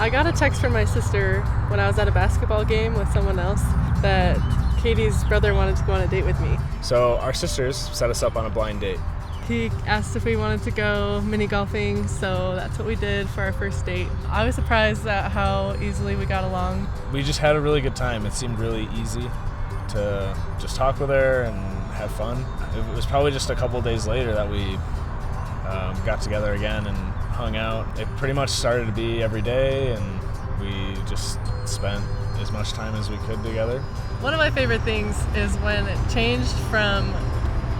I got a text from my sister when I was at a basketball game with someone else that Katie's brother wanted to go on a date with me. So our sisters set us up on a blind date. He asked if we wanted to go mini golfing, so that's what we did for our first date. I was surprised at how easily we got along. We just had a really good time. It seemed really easy to just talk with her and have fun. It was probably just a couple days later that we got together again and hung out. It pretty much started to be every day, and we just spent as much time as we could together. One of my favorite things is when it changed from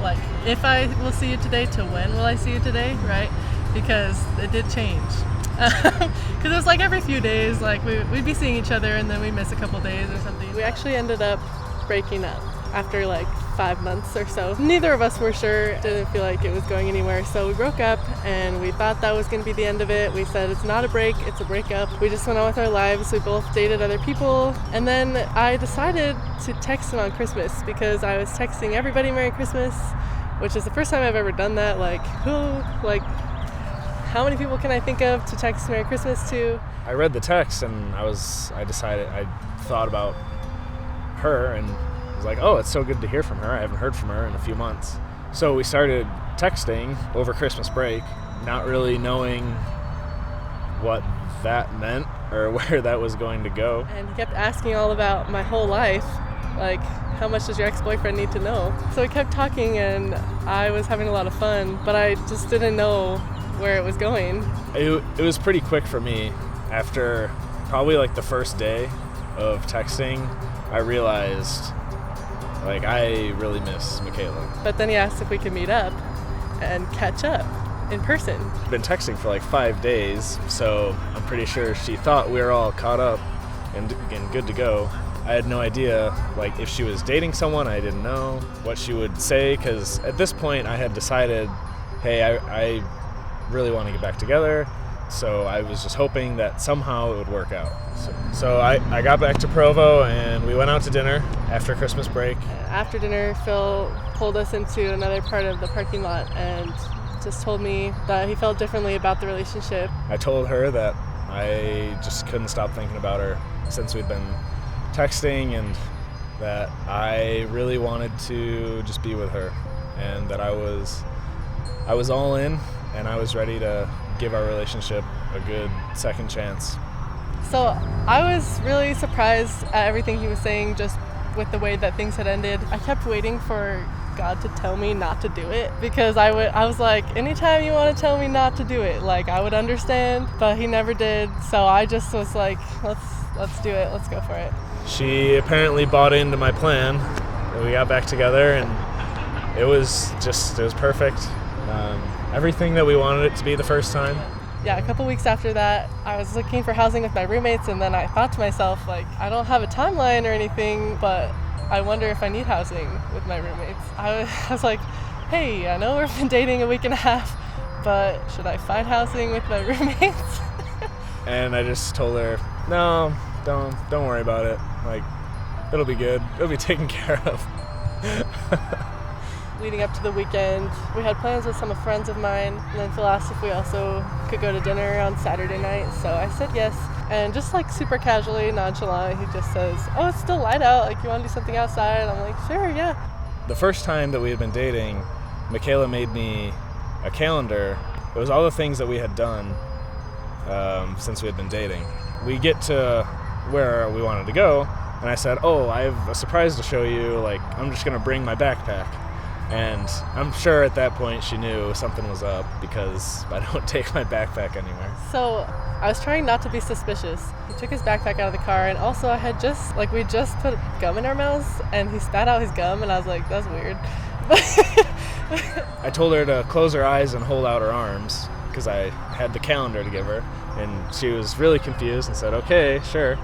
like, if I will see you today to when will I see you today, right? Because it did change. Because it was like every few days, like we'd be seeing each other and then we'd miss a couple days or something. We actually ended up breaking up after like 5 months or so. Neither of us were sure, didn't feel like it was going anywhere, so we broke up and we thought that was going to be the end of it. We said it's not a break, it's a breakup. We just went on with our lives. We both dated other people, and then I decided to text him on Christmas because I was texting everybody Merry Christmas, which is the first time I've ever done that. Like, how many people can I think of to text Merry Christmas to? I read the text and I thought about her and was like, oh, it's so good to hear from her. I haven't heard from her in a few months. So we started texting over Christmas break, not really knowing what that meant or where that was going to go. And he kept asking all about my whole life, like, how much does your ex-boyfriend need to know? So we kept talking and I was having a lot of fun, but I just didn't know where it was going. It was pretty quick for me. After probably like the first day of texting, I realized like I really miss Mikayla. But then he asked if we could meet up and catch up in person. Been texting for like 5 days, so I'm pretty sure she thought we were all caught up and good to go. I had no idea like if she was dating someone. I didn't know what she would say, because at this point I had decided, hey, I really want to get back together. So I was just hoping that somehow it would work out. So I got back to Provo and we went out to dinner after Christmas break. After dinner, Phil pulled us into another part of the parking lot and just told me that he felt differently about the relationship. I told her that I just couldn't stop thinking about her since we'd been texting, and that I really wanted to just be with her, and that I was all in and I was ready to give our relationship a good second chance. So I was really surprised at everything he was saying, just with the way that things had ended. I kept waiting for God to tell me not to do it, because I was like, anytime you want to tell me not to do it, like I would understand, but he never did. So I just was like, let's do it, let's go for it. She apparently bought into my plan. We got back together and it was perfect. Everything that we wanted it to be the first time. Yeah, a couple weeks after that, I was looking for housing with my roommates, and then I thought to myself, like, I don't have a timeline or anything, but I wonder if I need housing with my roommates. I was like, hey, I know we've been dating a week and a half, but should I find housing with my roommates? And I just told her, no, don't worry about it. Like, it'll be good. It'll be taken care of. Leading up to the weekend, we had plans with some friends of mine, and then Phil asked if we also could go to dinner on Saturday night, so I said yes. And just like super casually, nonchalant, he just says, oh, it's still light out, like you want to do something outside? I'm like, sure, yeah. The first time that we had been dating, Mikayla made me a calendar. It was all the things that we had done since we had been dating. We get to where we wanted to go, and I said, oh, I have a surprise to show you, like I'm just gonna bring my backpack. And I'm sure at that point she knew something was up, because I don't take my backpack anywhere. So I was trying not to be suspicious. He took his backpack out of the car, and also I had we just put gum in our mouths, and he spat out his gum, and I was like, that's weird. I told her to close her eyes and hold out her arms, because I had the calendar to give her, and she was really confused and said, okay, sure.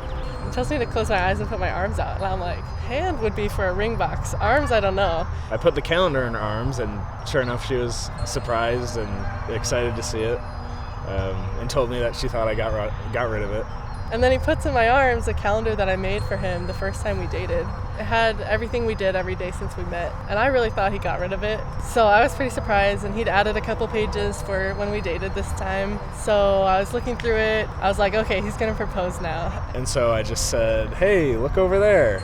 He tells me to close my eyes and put my arms out, and I'm like, hand would be for a ring box. Arms, I don't know. I put the calendar in her arms, and sure enough, she was surprised and excited to see it, and told me that she thought I got rid of it. And then he puts in my arms a calendar that I made for him the first time we dated. It had everything we did every day since we met, and I really thought he got rid of it. So I was pretty surprised, and he'd added a couple pages for when we dated this time. So I was looking through it. I was like, okay, he's gonna propose now. And so I just said, hey, look over there.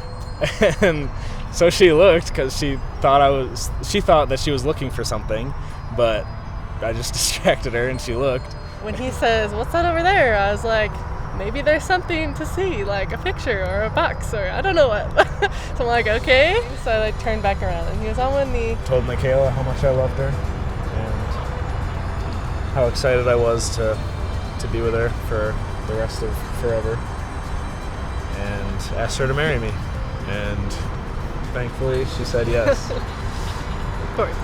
And so she looked because she thought that she was looking for something, but I just distracted her and she looked. When he says, what's that over there? I was like, maybe there's something to see, like a picture or a box or I don't know what. So I'm like, okay. So I like turned back around and he was on one knee. Told Mikayla how much I loved her and how excited I was to be with her for the rest of forever, and asked her to marry me. And thankfully she said yes. Of course.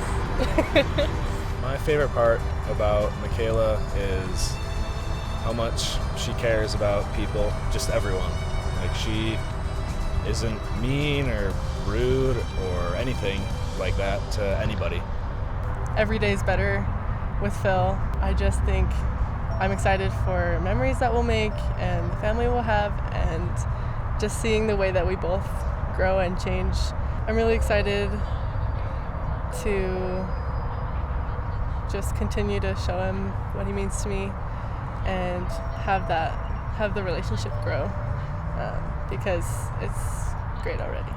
My favorite part about Mikayla is how much she cares about people, just everyone. Like, she isn't mean or rude or anything like that to anybody. Every day's better with Phil. I just think I'm excited for memories that we'll make and the family we'll have, and just seeing the way that we both grow and change. I'm really excited to just continue to show him what he means to me and have the relationship grow, because it's great already.